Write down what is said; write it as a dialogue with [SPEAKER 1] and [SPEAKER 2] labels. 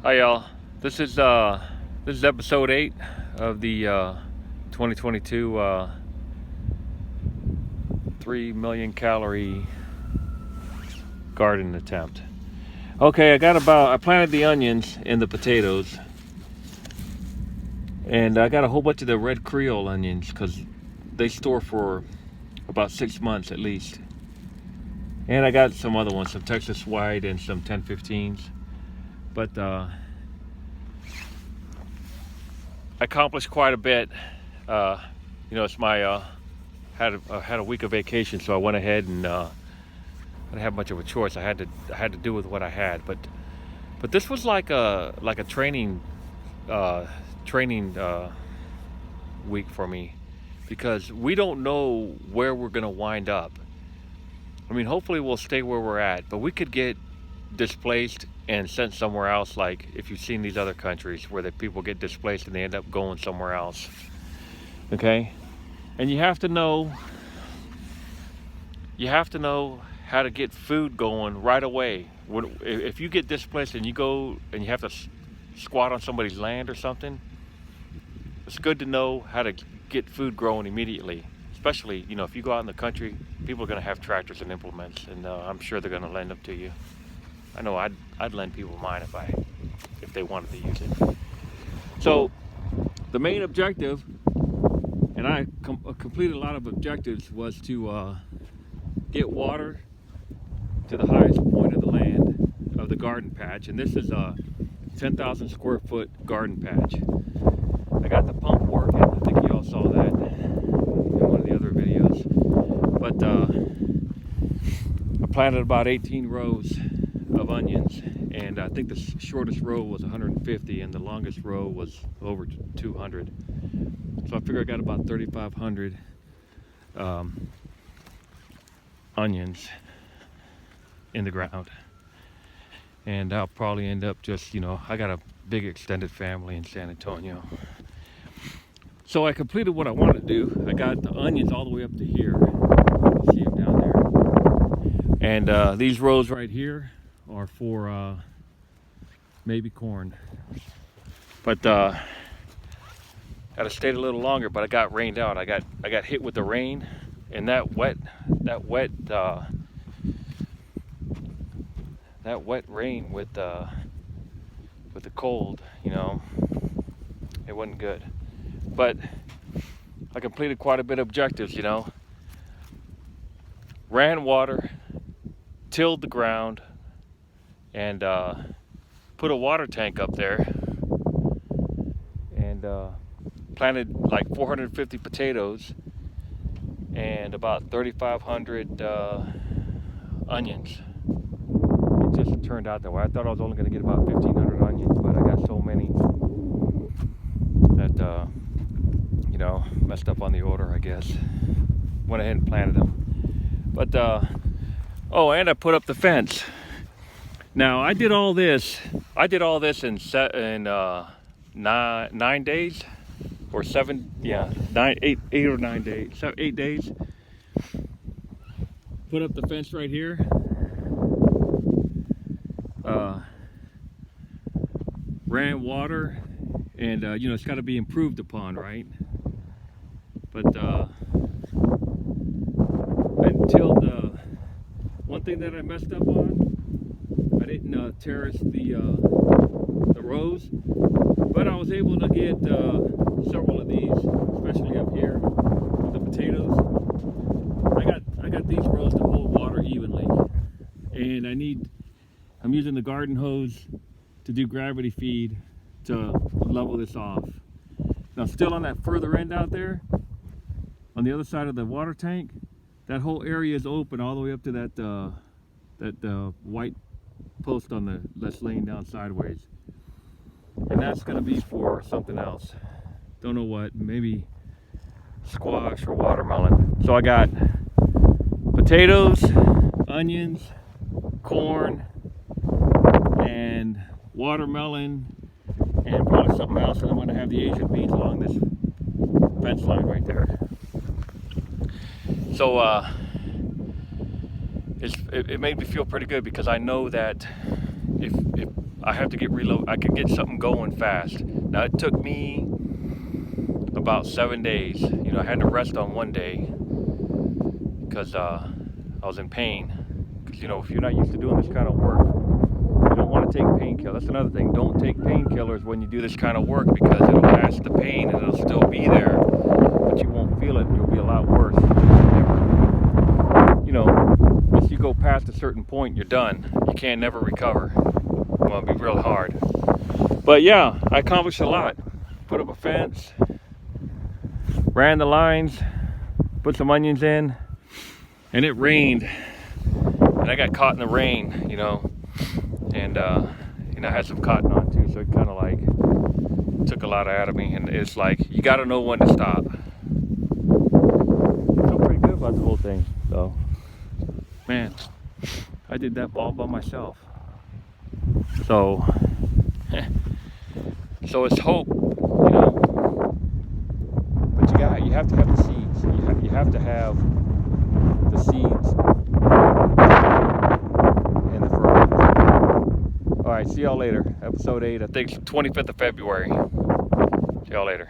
[SPEAKER 1] Hi y'all. This is episode 8 of the 2022 3 million calorie garden attempt. Okay, I planted the onions and the potatoes, and I got a whole bunch of the red Creole onions because they store for about 6 months at least. And I got some other ones, some Texas White and some 1015s. But I accomplished quite a bit. It's my had a week of vacation, so I went ahead and I didn't have much of a choice. I had to do with what I had. But this was like a training week for me, because we don't know where we're gonna wind up. I mean, hopefully we'll stay where we're at, but we could get displaced and sent somewhere else, like if you've seen these other countries where the people get displaced and they end up going somewhere else. Okay? And you have to know how to get food going right away. If you get displaced and you go and you have to squat on somebody's land or something, it's good to know how to get food growing immediately. Especially, if you go out in the country, people are going to have tractors and implements, and I'm sure they're going to lend them to you. I know I'd lend people mine if they wanted to use it. So the main objective, and I completed a lot of objectives, was to get water to the highest point of the land of the garden patch, and this is a 10,000 square foot garden patch. I got the pump working. I think you all saw that in one of the other videos. But I planted about 18 rows of onions, and I think the shortest row was 150 and the longest row was over 200. So I figure I got about 3,500 onions in the ground, and I'll probably end up just, I got a big extended family in San Antonio. So I completed what I wanted to do. I got the onions all the way up to here. See them down there. And these rows right here are for maybe corn. But I'd have stayed a little longer, but I got rained out. I got hit with the rain, and that wet rain with the cold, it wasn't good. But I completed quite a bit of objectives, Ran water, tilled the ground, and put a water tank up there, and planted like 450 potatoes and about 3,500 onions. It just turned out that way. I thought I was only going to get about 1,500 onions, but I got so many that messed up on the order, I guess. Went ahead and planted them. But and I put up the fence. Now I did all this in 9 days or 7, 8 or 9 days, 8 days. Put up the fence right here. Ran water, and it's got to be improved upon, right? But until one thing that I messed up on, I didn't terrace the rows, but I was able to get several of these, especially up here with the potatoes. I got these rows to hold water evenly, and I'm using the garden hose to do gravity feed to level this off. Now, still on that further end out there, on the other side of the water tank, that whole area is open all the way up to that white post that's laying down sideways, and that's going to be for something else. Don't know what, maybe squash or watermelon. So I got potatoes, onions, corn, and watermelon, and probably something else, and I'm going to have the Asian beans along this fence line right there. So it made me feel pretty good, because I know that if I have to get reload. I could get something going fast. Now it took me about 7 days. You know, I had to rest on one day because I was in pain. Because you know, if you're not used to doing this kind of work, you don't want to take painkillers. That's another thing. Don't take painkillers when you do this kind of work because it'll mask the pain and it'll still be there, but you won't feel it. And you'll be a lot worse. You know, once you go past a certain point, you're done. You can't never recover. Well, it'll be real hard. But yeah, I accomplished a lot. Put up a fence, ran the lines, put some onions in, and it rained. And I got caught in the rain, you know. And you know, I had some cotton on too, so it kind of like took a lot out of me. And it's like, you got to know when to stop. I feel pretty good about the whole thing, though. Man, I did that all by myself. So, so it's hope, you know. But you have to have the seeds. You have to have the seeds and the fertilizer. All right, see y'all later. Episode 8. I think it's 25th of February. See y'all later.